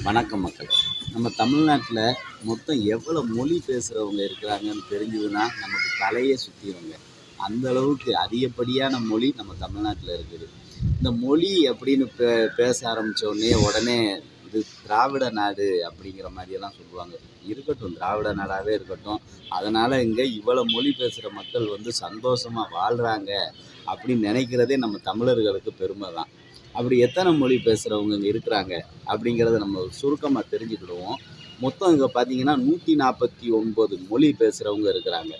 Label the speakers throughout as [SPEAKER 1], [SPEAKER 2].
[SPEAKER 1] வணக்கம் மக்களே. நம்ம தமிழ்நாட்டில் மொத்தம் எவ்வளோ மொழி பேசுகிறவங்க இருக்கிறாங்கன்னு தெரிஞ்சதுன்னா நமக்கு தலையே சுற்றிடுங்க. அந்த அளவுக்கு அதிகப்படியான மொழி நம்ம தமிழ்நாட்டில் இருக்குது. இந்த மொழி அப்படின்னு பேச ஆரம்பித்தோடனே உடனே இது திராவிட நாடு அப்படிங்கிற மாதிரியெல்லாம் சொல்லுவாங்க. இருக்கட்டும், திராவிட நாடாகவே இருக்கட்டும். அதனால் இங்கே இவ்வளோ மொழி பேசுகிற மக்கள் வந்து சந்தோஷமாக வாழ்கிறாங்க அப்படின்னு நினைக்கிறதே நம்ம தமிழர்களுக்கு பெருமை தான். அப்படி எத்தனை மொழி பேசுகிறவங்க இங்கே இருக்கிறாங்க அப்படிங்கிறத நம்ம சுருக்கமாக தெரிஞ்சுக்கிடுவோம். மொத்தம் இங்கே பார்த்தீங்கன்னா 149 மொழி பேசுகிறவங்க இருக்கிறாங்க.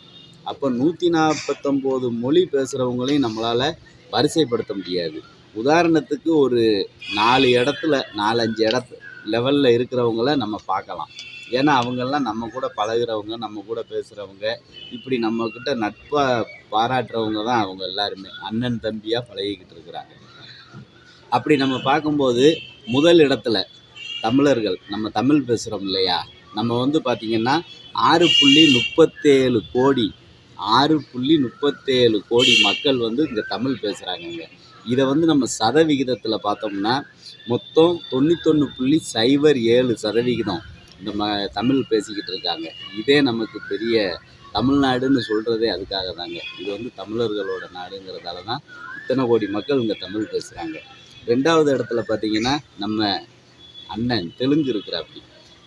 [SPEAKER 1] அப்போ 149 மொழி பேசுகிறவங்களையும் நம்மளால் வரிசைப்படுத்த முடியாது. உதாரணத்துக்கு ஒரு 4 இடத்துல 4-5 லெவலில் இருக்கிறவங்கள நம்ம பார்க்கலாம். ஏன்னா அவங்கெல்லாம் நம்ம கூட பழகிறவங்க, நம்ம கூட பேசுகிறவங்க, இப்படி நம்மக்கிட்ட நட்பாக பாராட்டுறவங்க தான் அவங்க எல்லாருமே அண்ணன் தம்பியாக பழகிக்கிட்டு இருக்கிறாங்க. அப்படி நம்ம பார்க்கும்போது முதல் இடத்துல தமிழர்கள், நம்ம தமிழ் பேசுகிறோம் இல்லையா, நம்ம வந்து பார்த்திங்கன்னா 6.37 கோடி 6.37 கோடி மக்கள் வந்து இங்கே தமிழ் பேசுகிறாங்கங்க. இதை வந்து நம்ம சதவிகிதத்தில் பார்த்தோம்னா மொத்தம் 91.07% நம்ம தமிழ் பேசிக்கிட்டு இருக்காங்க. இதே நமக்கு பெரிய தமிழ்நாடுன்னு சொல்கிறதே அதுக்காக தாங்க. இது வந்து தமிழர்களோட நாடுங்கிறதால தான் இத்தனை கோடி மக்கள் இங்கே தமிழ் பேசுகிறாங்க. 2வது இடத்துல பார்த்திங்கன்னா நம்ம அண்ணன் தெலுங்கு இருக்கிறாப்படி.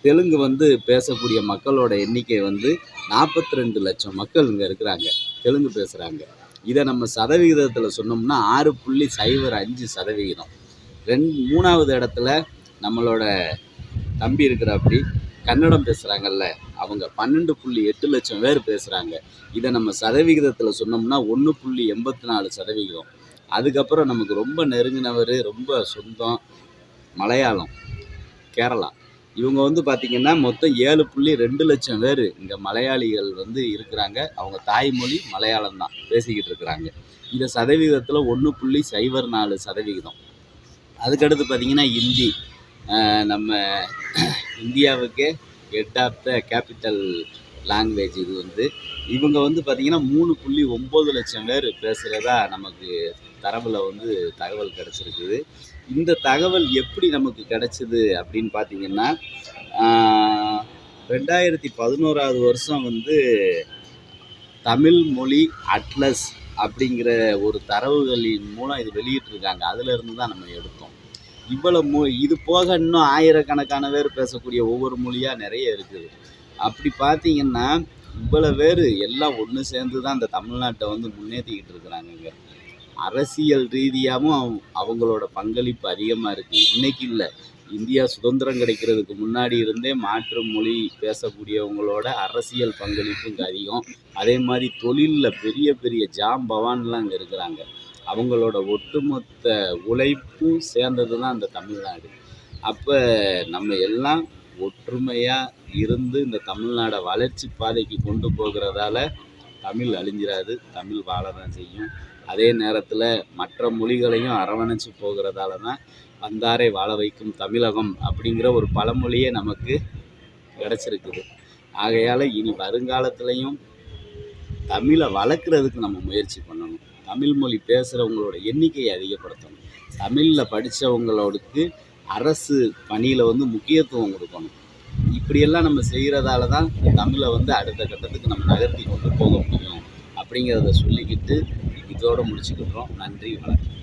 [SPEAKER 1] தெலுங்கு வந்து பேசக்கூடிய மக்களோட எண்ணிக்கை வந்து 42 லட்சம் மக்கள் இங்கே இருக்கிறாங்க, தெலுங்கு பேசுகிறாங்க. இதை நம்ம சதவிகிதத்தில் சொன்னோம்னா 6.05%. 3வது இடத்துல நம்மளோட தம்பி இருக்கிறாப்படி கன்னடம் பேசுகிறாங்கல்ல, அவங்க 12.8 லட்சம் பேர் பேசுகிறாங்க. இதை நம்ம சதவிகிதத்தில் சொன்னோம்னா 1.84%. அதுக்கப்புறம் நமக்கு ரொம்ப நெருங்கினவர், ரொம்ப சொந்தம் மலையாளம், கேரளா. இவங்க வந்து பார்த்திங்கன்னா மொத்தம் 7.2 லட்சம் பேர் இங்கே மலையாளிகள் வந்து இருக்கிறாங்க. அவங்க தாய்மொழி மலையாளம் தான் பேசிக்கிட்டு இருக்கிறாங்க. இதை சதவீதத்தில் 1.04%. அதுக்கடுத்து பார்த்திங்கன்னா ஹிந்தி. நம்ம இந்தியாவுக்கே head of the capital language இது வந்து. இவங்க வந்து பார்த்திங்கன்னா 3.9 லட்சம் பேர் பேசுகிறதா நமக்கு தரவில் வந்து தகவல் கிடச்சிருக்குது. இந்த தகவல் எப்படி நமக்கு கிடச்சிது அப்படின்னு பார்த்திங்கன்னா 2011 வருஷம் வந்து தமிழ் மொழி அட்லஸ் அப்படிங்கிற ஒரு தரவுகளின் மூலம் இது வெளியிட்டிருக்காங்க. அதிலிருந்து தான் நம்ம எடுத்தோம். இவ்வளோ இது போக இன்னும் ஆயிரக்கணக்கான பேர் பேசக்கூடிய ஒவ்வொரு மொழியாக நிறைய இருக்குது. அப்படி பார்த்திங்கன்னா இவ்வளோ பேர் எல்லாம் ஒன்று சேர்ந்து தான் இந்த தமிழ்நாட்டை வந்து முன்னேற்றிக்கிட்டு இருக்கிறாங்கங்க. அரசியல் ரீதியாகவும் அவங்களோட பங்களிப்பு அதிகமாக இருக்குது. இன்றைக்கி இல்லை, இந்தியா சுதந்திரம் கிடைக்கிறதுக்கு முன்னாடி இருந்தே மாற்று மொழி பேசக்கூடியவங்களோட அரசியல் பங்களிப்பு இங்கே அதிகம். அதே மாதிரி தொழிலில் பெரிய பெரிய ஜாம்பவான்லாம் இங்கே இருக்கிறாங்க. அவங்களோட ஒட்டுமொத்த உழைப்பும் சேர்ந்தது தான் இந்த தமிழ்நாடு. அப்போ நம்ம எல்லாம் ஒற்றுமையாக இருந்து இந்த தமிழ்நாடை வளர்ச்சி பாதைக்கு கொண்டு போகிறதால தமிழ் அழிஞ்சிடாது, தமிழ் வாழ தான் செய்யும். அதே நேரத்தில் மற்ற மொழிகளையும் அரவணைச்சு போகிறதால தான் வந்தாரை வாழ வைக்கும் தமிழகம் அப்படிங்கிற ஒரு பழமொழியே நமக்கு கிடச்சிருக்குது. ஆகையால் இனி வருங்காலத்துலேயும் தமிழை வளர்க்குறதுக்கு நம்ம முயற்சி பண்ணணும். தமிழ் மொழி பேசுகிறவங்களோட எண்ணிக்கையை அதிகப்படுத்தணும். தமிழில் படித்தவங்களோடுக்கு அரசு பணியில் வந்து முக்கியத்துவம் கொடுக்கணும். இப்படியெல்லாம் நம்ம செய்கிறதால தான் தமிழை வந்து அடுத்த கட்டத்துக்கு நம்ம நகர்த்தி கொண்டு போக முடியும் அப்படிங்கிறத சொல்லிக்கிட்டு இதோடு முடிச்சுக்கிட்டோம். நன்றி, வணக்கம்.